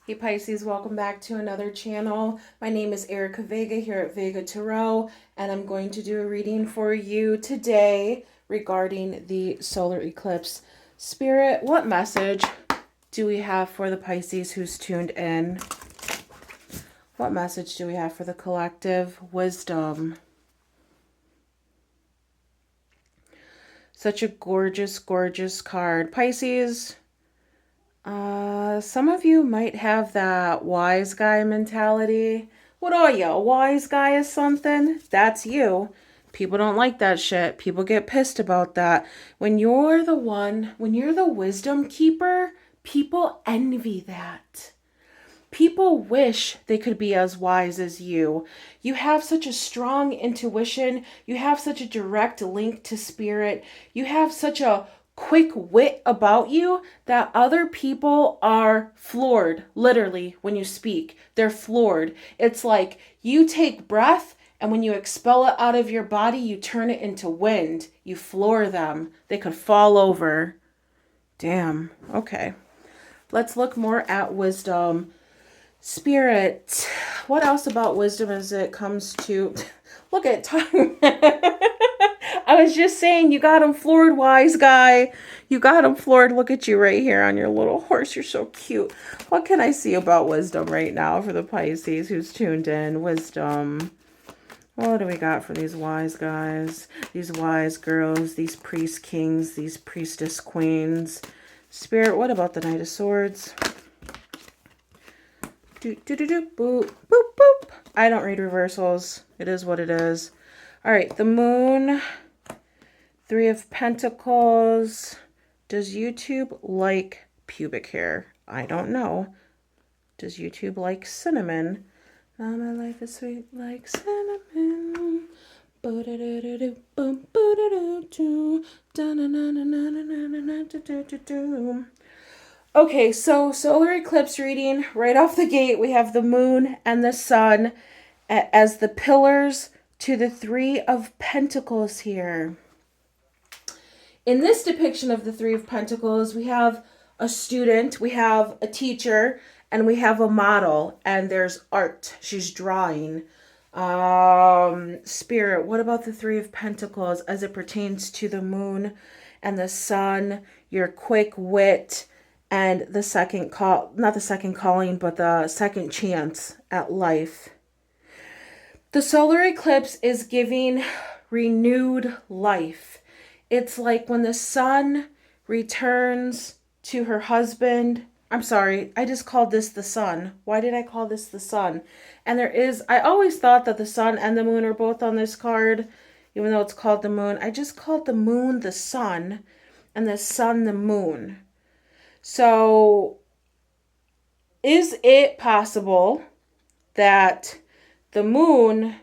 Hey Pisces, welcome back to another channel. My name is Erica Vega here at Vega Tarot, and I'm going to do a reading for you today regarding the solar eclipse. Spirit, what message do we have for the Pisces who's tuned in? What message do we have for the collective? Wisdom. Such a gorgeous, gorgeous card. Pisces, some of you might have that wise guy mentality. What are you, a wise guy or something? That's you. People don't like that shit. People get pissed about that. When you're the wisdom keeper, people envy that. People wish they could be as wise as you. You have such a strong intuition. You have such a direct link to spirit. You have such a quick wit about you that other people are floored, literally, when you speak. They're floored. It's like you take breath, and when you expel it out of your body, you turn it into wind. You floor them. They could fall over. Damn. Okay. Let's look more at wisdom. Spirit, what else about wisdom as it comes to... Look at time. I was just saying, you got him floored, wise guy. You got him floored. Look at you right here on your little horse. You're so cute. What can I see about wisdom right now for the Pisces who's tuned in? Wisdom. What do we got for these wise guys? These wise girls, these priest kings, these priestess queens. Spirit, what about the Knight of Swords? Boop, boop, boop. I don't read reversals. It is what it is. All right, the Moon, Three of Pentacles. Does YouTube like pubic hair? I don't know. Does YouTube like cinnamon? Now my life is sweet like cinnamon. Okay, so solar eclipse reading, right off the gate, we have the moon and the sun as the pillars to the Three of Pentacles here. In this depiction of the Three of Pentacles, we have a student, we have a teacher, and we have a model, and there's art. She's drawing. Spirit, what about the Three of Pentacles as it pertains to the moon and the sun, your quick wit, and the second call, not the second calling, but the second chance at life? The solar eclipse is giving renewed life. It's like when the sun returns to her husband. I'm sorry, I just called this the sun. Why did I call this the sun? And I always thought that the sun and the moon are both on this card, even though it's called the moon. I just called the moon the sun and the sun the moon. So, is it possible that the moon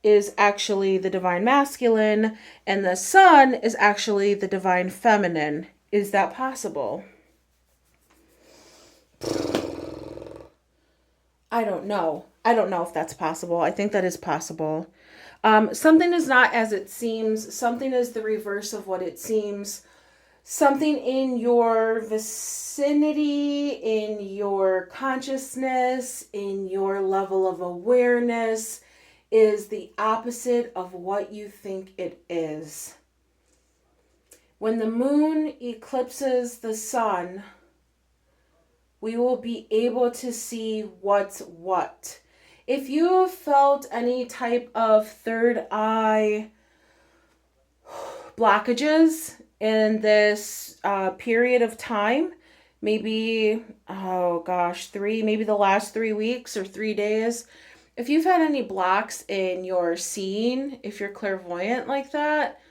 is actually the divine masculine and the sun is actually the divine feminine? Is that possible? I don't know. I don't know if that's possible. I think that is possible. Something is not as it seems. Something is the reverse of what it seems. Something in your vicinity, in your consciousness, in your level of awareness is the opposite of what you think it is. When the moon eclipses the sun, we will be able to see what's what. If you have felt any type of third eye blockages in this period of time, maybe, maybe the last 3 weeks or 3 days, if you've had any blocks in your seeing, if you're clairvoyant like that,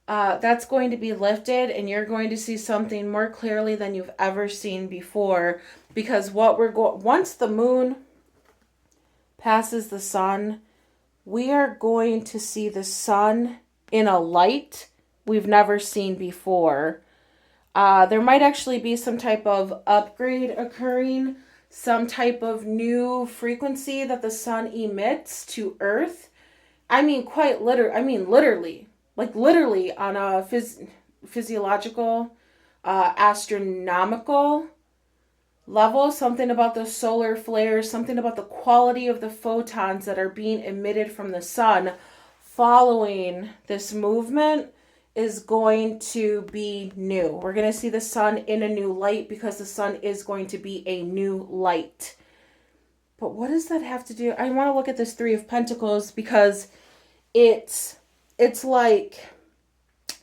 that's going to be lifted and you're going to see something more clearly than you've ever seen before. Because once the moon passes the sun, we are going to see the sun in a light we've never seen before. There might actually be some type of upgrade occurring, some type of new frequency that the sun emits to Earth. I mean, literally on a physiological, astronomical level, something about the solar flares, something about the quality of the photons that are being emitted from the sun following this movement is going to be new. We're going to see the sun in a new light because the sun is going to be a new light. But what does that have to do? I want to look at this Three of Pentacles because it's like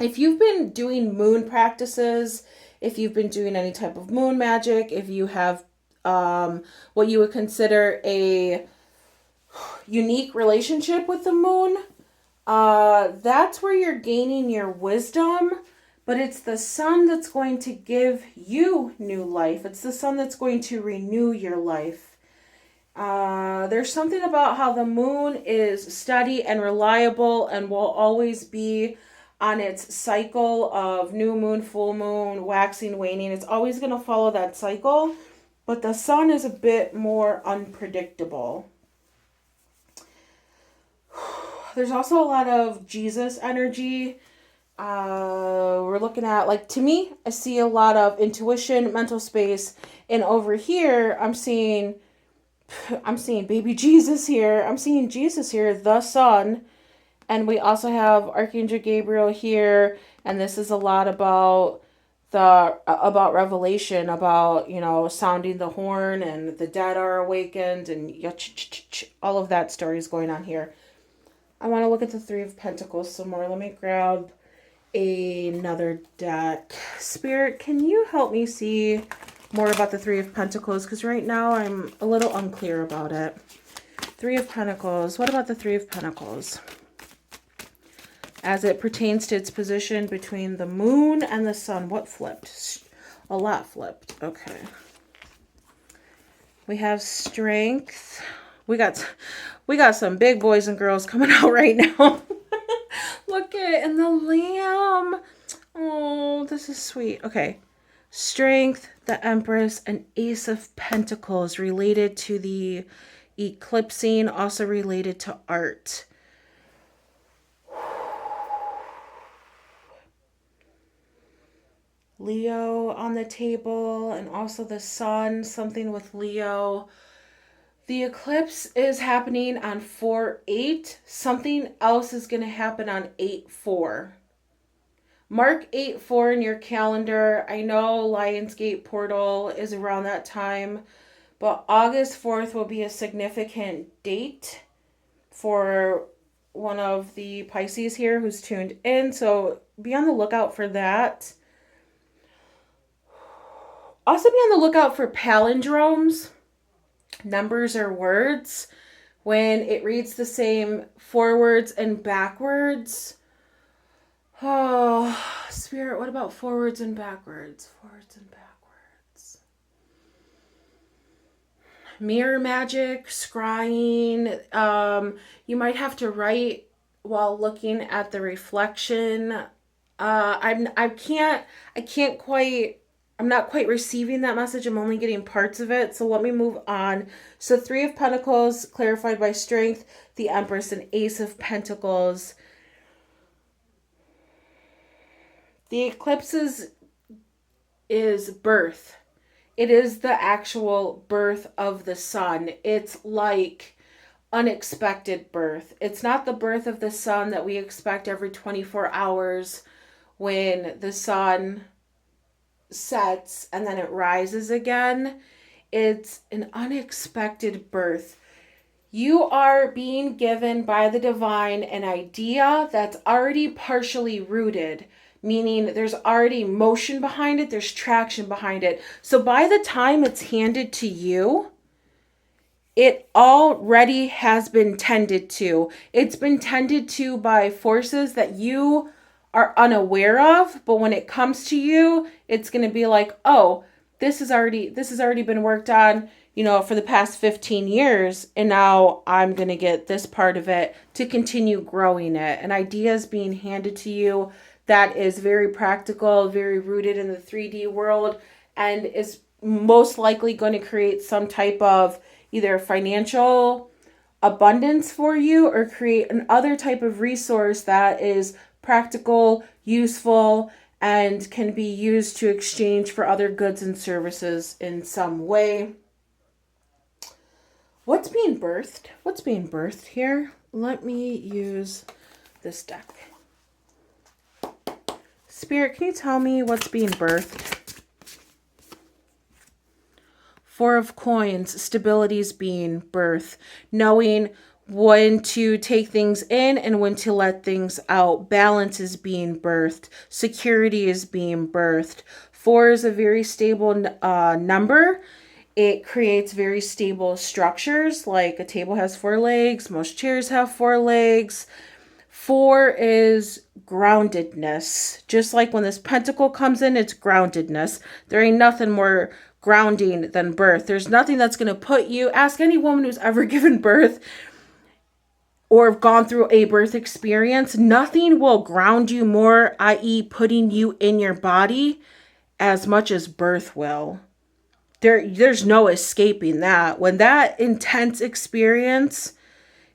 if you've been doing moon practices, if you've been doing any type of moon magic, if you have what you would consider a unique relationship with the moon, that's where you're gaining your wisdom. But it's the sun that's going to give you new life. It's the sun that's going to renew your life. There's something about how the moon is steady and reliable and will always be on its cycle of new moon, full moon, waxing, waning. It's always going to follow that cycle. But the sun is a bit more unpredictable. There's also a lot of Jesus energy. We're looking at, like, to me, I see a lot of intuition, mental space. And over here, I'm seeing baby Jesus here. I'm seeing Jesus here, the sun. And we also have Archangel Gabriel here. And this is a lot about revelation, about, sounding the horn and the dead are awakened and all of that story is going on here. I want to look at the Three of Pentacles some more. Let me grab another deck. Spirit, can you help me see more about the Three of Pentacles? Because right now I'm a little unclear about it. Three of Pentacles. What about the Three of Pentacles? As it pertains to its position between the moon and the sun. What flipped? A lot flipped. Okay. We have strength. We got some big boys and girls coming out right now. Look at it. And the lamb. Oh, this is sweet. Okay. Strength, the Empress, and Ace of Pentacles related to the eclipsing, also related to art. Leo on the table, and also the sun, something with Leo. The eclipse is happening on 4/8. Something else is going to happen on 8/4. Mark 8/4 in your calendar. I know Lionsgate portal is around that time, but August 4th will be a significant date for one of the Pisces here who's tuned in. So be on the lookout for that. Also be on the lookout for palindromes, numbers or words, when it reads the same forwards and backwards. Oh, Spirit, what about forwards and backwards? Forwards and backwards. Mirror magic, scrying. You might have to write while looking at the reflection. I'm not quite receiving that message. I'm only getting parts of it. So let me move on. So Three of Pentacles clarified by strength, the Empress, and Ace of Pentacles. The eclipse is birth. It is the actual birth of the sun. It's like unexpected birth. It's not the birth of the sun that we expect every 24 hours when the sun sets and then it rises again. It's an unexpected birth. You are being given by the divine an idea that's already partially rooted, meaning there's already motion behind it, there's traction behind it. So by the time it's handed to you, it already has been tended to. It's been tended to by forces that you are unaware of, but when it comes to you, it's going to be like, oh, this has already been worked on, for the past 15 years, and now I'm going to get this part of it to continue growing it. An idea is being handed to you that is very practical, very rooted in the 3D world, and is most likely going to create some type of either financial abundance for you or create another type of resource that is practical, useful, and can be used to exchange for other goods and services in some way. What's being birthed? What's being birthed here? Let me use this deck. Spirit, can you tell me what's being birthed? Four of Coins, stability is being birthed. Knowing when to take things in and when to let things out. Balance is being birthed. Security is being birthed. 4 is a very stable number. It creates very stable structures, like a table has 4 legs. Most chairs have 4 legs. 4 is groundedness. Just like when this pentacle comes in, it's groundedness. There ain't nothing more grounding than birth. There's nothing that's going to put you, ask any woman who's ever given birth or gone through a birth experience, nothing will ground you more, i.e. putting you in your body, as much as birth will. There's no escaping that. When that intense experience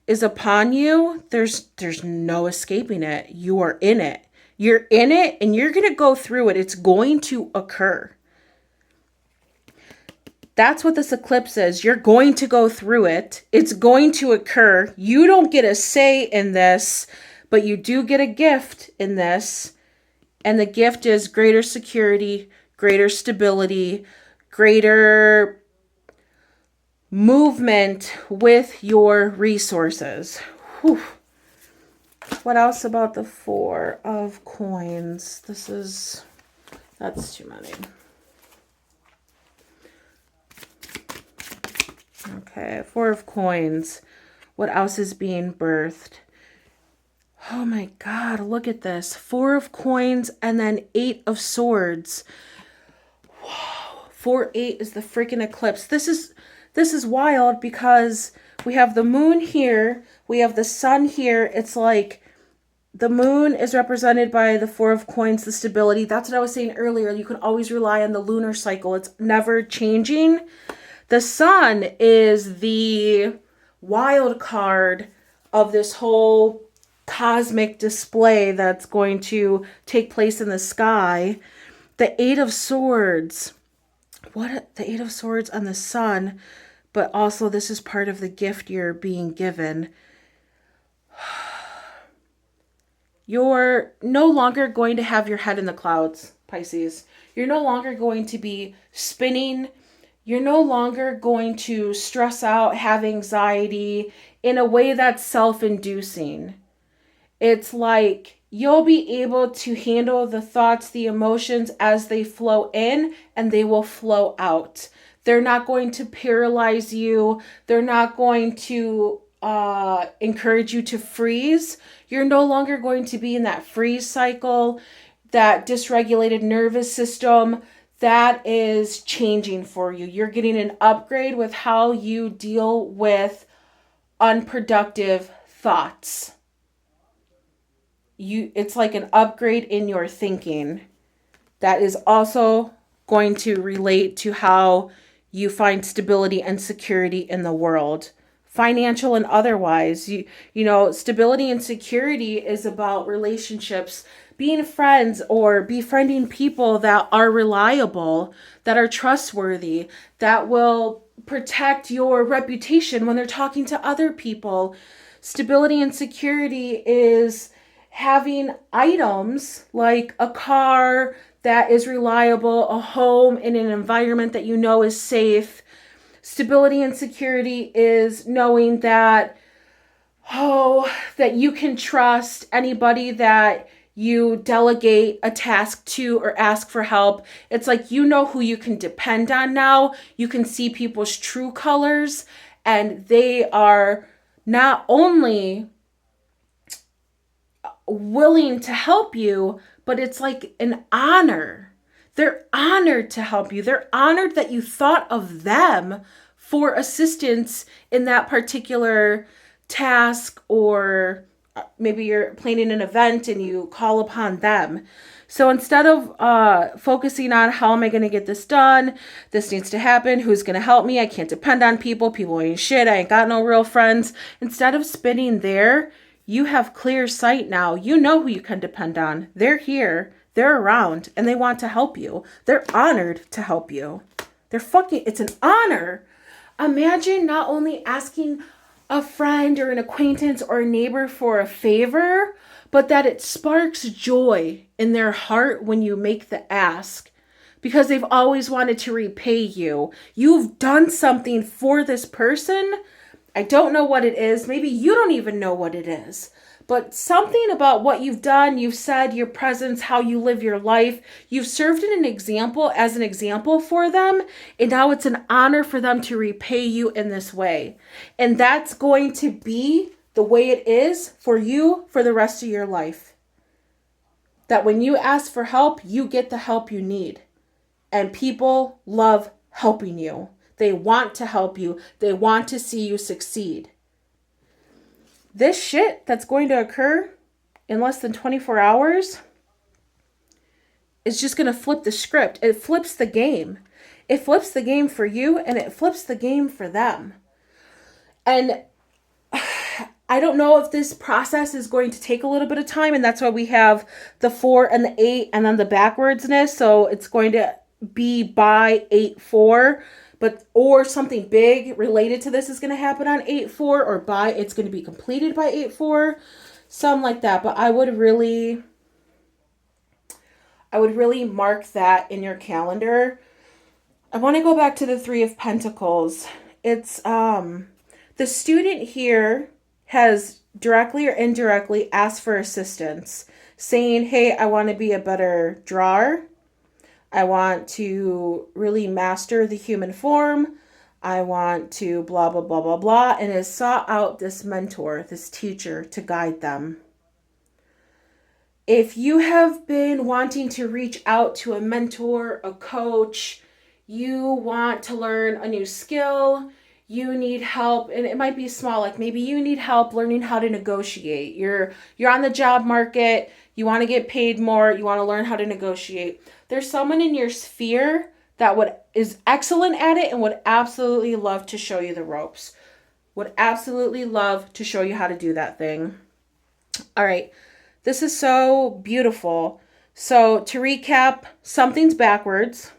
is upon you, there's no escaping it. You are in it. You're in it and you're going to go through it. It's going to occur. That's what this eclipse is. You're going to go through it. It's going to occur. You don't get a say in this, but you do get a gift in this. And the gift is greater security, greater stability, greater movement with your resources. Whew. What else about the 4 of Coins? That's too many. Okay, 4 of Coins. What else is being birthed? Oh my God, look at this. 4 of Coins and then 8 of Swords. Whoa, 4-8 is the freaking eclipse. This is wild because we have the moon here. We have the sun here. It's like the moon is represented by the 4 of Coins, the stability. That's what I was saying earlier. You can always rely on the lunar cycle. It's never changing. The sun is the wild card of this whole cosmic display that's going to take place in the sky. The 8 of Swords. The 8 of Swords on the sun, but also this is part of the gift you're being given. You're no longer going to have your head in the clouds, Pisces. You're no longer going to be spinning. You're no longer going to stress out, have anxiety in a way that's self-inducing. It's like you'll be able to handle the thoughts, the emotions as they flow in, and they will flow out. They're not going to paralyze you. They're not going to encourage you to freeze. You're no longer going to be in that freeze cycle, that dysregulated nervous system. That is changing for you. You're getting an upgrade with how you deal with unproductive thoughts. It's like an upgrade in your thinking. That is also going to relate to how you find stability and security in the world, financial and otherwise. You know, stability and security is about relationships, being friends or befriending people that are reliable, that are trustworthy, that will protect your reputation when they're talking to other people. Stability and security is having items like a car that is reliable, a home in an environment that you know is safe. Stability and security is knowing that, that you can trust anybody that you delegate a task to or ask for help. It's like you know who you can depend on now. You can see people's true colors, and they are not only willing to help you, but it's like an honor. They're honored to help you. They're honored that you thought of them for assistance in that particular task, or maybe you're planning an event and you call upon them. So instead of focusing on how am I going to get this done, this needs to happen, who's going to help me, I can't depend on people ain't shit, I ain't got no real friends. Instead of spinning there, you have clear sight now. You know who you can depend on. They're here. They're around and they want to help you. They're honored to help you. It's an honor. Imagine not only asking a friend or an acquaintance or a neighbor for a favor, but that it sparks joy in their heart when you make the ask, because they've always wanted to repay you. You've done something for this person. I don't know what it is. Maybe you don't even know what it is. But something about what you've done, you've said, your presence, how you live your life, you've served as an example for them. And now it's an honor for them to repay you in this way. And that's going to be the way it is for you for the rest of your life. That when you ask for help, you get the help you need. And people love helping you. They want to help you. They want to see you succeed. This shit that's going to occur in less than 24 hours is just going to flip the script. It flips the game. It flips the game for you and it flips the game for them. And I don't know if this process is going to take a little bit of time, and that's why we have the 4 and the 8 and then the backwardsness. So it's going to be by 8-4. Or something big related to this is going to happen on 8-4, or it's going to be completed by 8-4, something like that. But I would really mark that in your calendar. I want to go back to the 3 of Pentacles. It's the student here has directly or indirectly asked for assistance, saying, hey, I want to be a better drawer. I want to really master the human form. I want to blah, blah, blah, blah, blah. And has sought out this mentor, this teacher to guide them. If you have been wanting to reach out to a mentor, a coach, you want to learn a new skill, you need help, and it might be small, like maybe you need help learning how to negotiate. You're on the job market, you want to get paid more, you want to learn how to negotiate. There's someone in your sphere that is excellent at it and would absolutely love to show you the ropes. Would absolutely love to show you how to do that thing. All right. This is so beautiful. So to recap, something's backwards.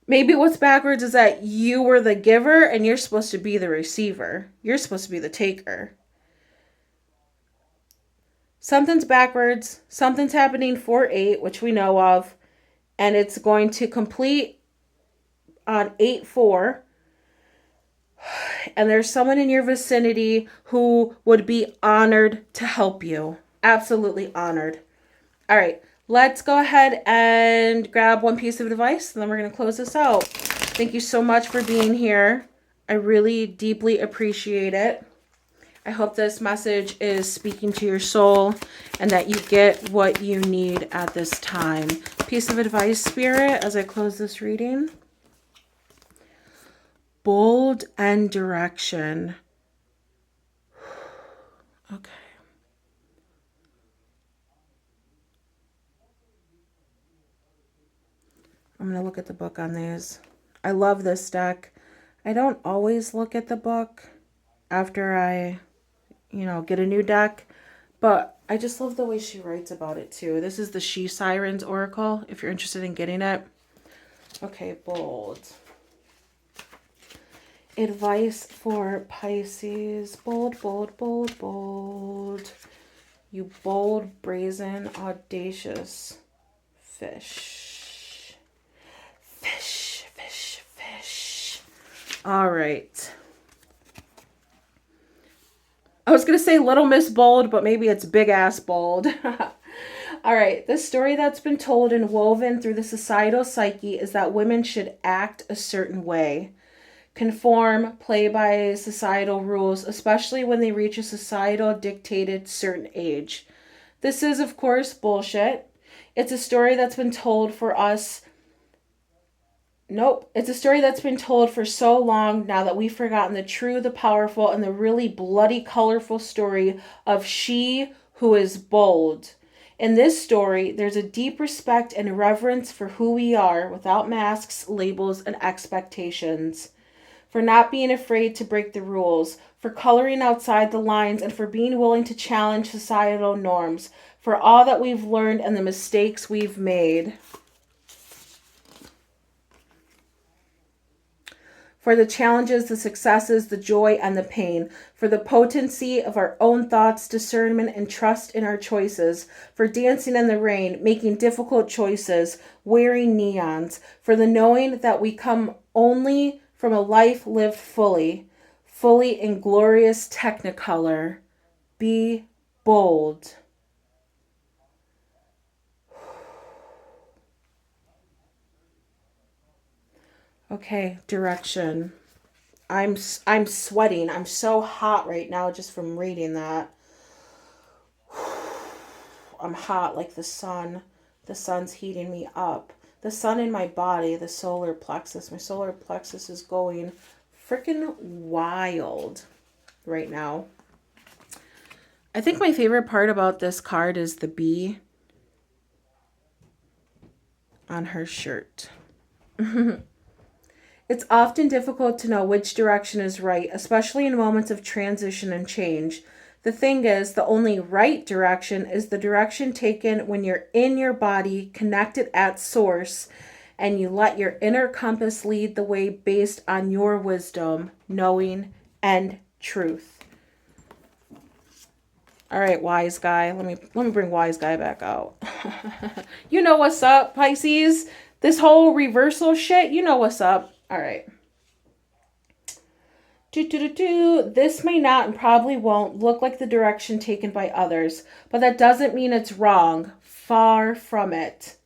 Maybe what's backwards is that you were the giver and you're supposed to be the receiver. You're supposed to be the taker. Something's backwards. Something's happening 4-8, which we know of. And it's going to complete on 8-4. And there's someone in your vicinity who would be honored to help you. Absolutely honored. All right. Let's go ahead and grab one piece of advice, and then we're going to close this out. Thank you so much for being here. I really deeply appreciate it. I hope this message is speaking to your soul and that you get what you need at this time. Piece of advice, Spirit, as I close this reading. Bold and direction. Okay. I'm going to look at the book on these. I love this deck. I don't always look at the book after I, get a new deck, but I just love the way she writes about it too. This is the She Sirens Oracle, if you're interested in getting it. Okay, bold. Advice for Pisces. Bold, bold, bold, bold. You bold, brazen, audacious fish. Fish, fish, fish. All right. I was going to say Little Miss Bold, but maybe it's Big Ass Bold. All right. The story that's been told and woven through the societal psyche is that women should act a certain way, conform, play by societal rules, especially when they reach a societal dictated certain age. This is, of course, bullshit. It's a story that's been told for us. Nope. It's a story that's been told for so long now that we've forgotten the true, the powerful, and the really bloody, colorful story of she who is bold. In this story, there's a deep respect and reverence for who we are without masks, labels, and expectations. for not being afraid to break the rules, for coloring outside the lines, and for being willing to challenge societal norms, for all that we've learned and the mistakes we've made. For the challenges, the successes, the joy, and the pain, for the potency of our own thoughts, discernment, and trust in our choices, for dancing in the rain, making difficult choices, wearing neons, for the knowing that we come only from a life lived fully, fully in glorious technicolor. Be bold. Okay, direction. I'm sweating. I'm so hot right now just from reading that. I'm hot like the sun. The sun's heating me up. The sun in my body, the solar plexus. My solar plexus is going freaking wild right now. I think my favorite part about this card is the bee on her shirt. It's often difficult to know which direction is right, especially in moments of transition and change. The thing is, the only right direction is the direction taken when you're in your body, connected at source, and you let your inner compass lead the way based on your wisdom, knowing, and truth. All right, wise guy. Let me bring wise guy back out. You know what's up, Pisces? This whole reversal shit, you know what's up. All right. This may not and probably won't look like the direction taken by others, but that doesn't mean it's wrong. Far from it.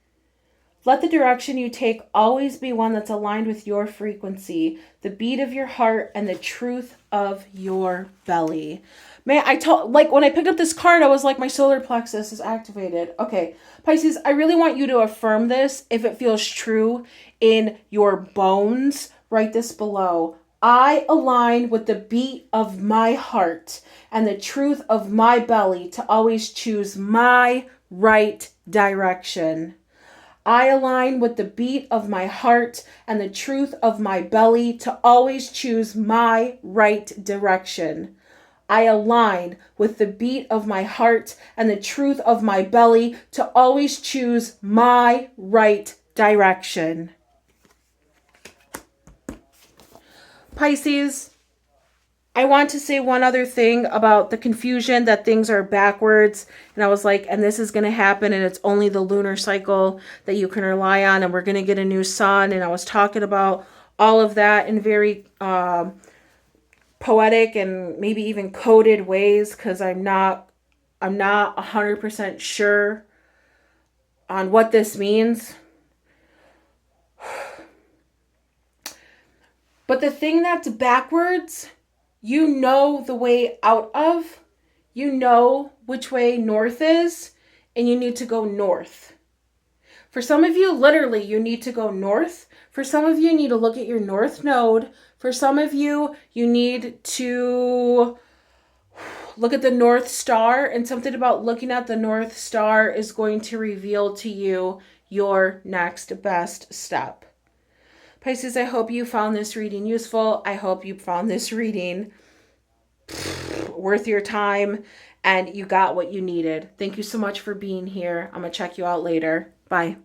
Let the direction you take always be one that's aligned with your frequency, the beat of your heart, and the truth of your belly. Man, when I picked up this card, I was like, my solar plexus is activated. Okay, Pisces, I really want you to affirm this if it feels true in your bones. Write this below. I align with the beat of my heart and the truth of my belly to always choose my right direction. I align with the beat of my heart and the truth of my belly to always choose my right direction. I align with the beat of my heart and the truth of my belly to always choose my right direction. Pisces, I want to say one other thing about the confusion that things are backwards. And I was like, and this is going to happen, and it's only the lunar cycle that you can rely on, and we're going to get a new sun. And I was talking about all of that in very poetic and maybe even coded ways, because I'm not 100% sure on what this means. But the thing that's backwards, you know the way out of, you know which way north is, and you need to go north. For some of you, literally, you need to go north. For some of you, you need to look at your north node. For some of you, you need to look at the North Star, and something about looking at the North Star is going to reveal to you your next best step. Pisces, I hope you found this reading useful. I hope you found this reading worth your time and you got what you needed. Thank you so much for being here. I'm going to check you out later. Bye.